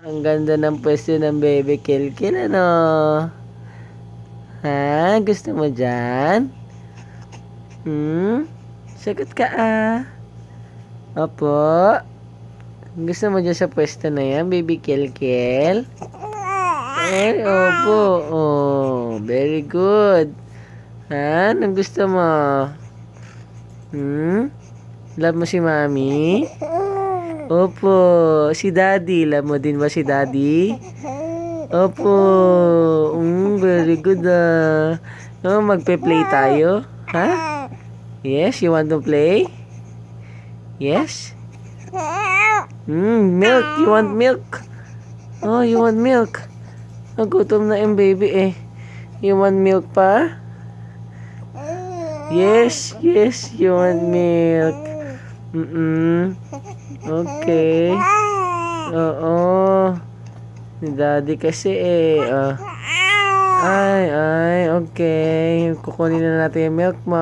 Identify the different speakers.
Speaker 1: Ang ganda ng pwesto ng baby Kilkil, ano? Ha? Gusto mo dyan? Hmm? Sagot ka ah. Opo. Gusto mo dyan sa pwesto na yan, baby Kilkil? Ay, opo. Oh, very good. Ha? Anong gusto mo? Love mo si mami? Opo. Si daddy, love mo din ba si daddy? Opo. Very good ah. Oh, magpe-play tayo? Ha? Yes, you want to play? Yes? Milk. You want milk? Oh, you want milk? Nagutom na yung baby eh. You want milk pa? Yes, yes, you want milk. Okay. Oo. Si daddy kasi eh. Ay, okay. Kukunin na natin yung milk mo.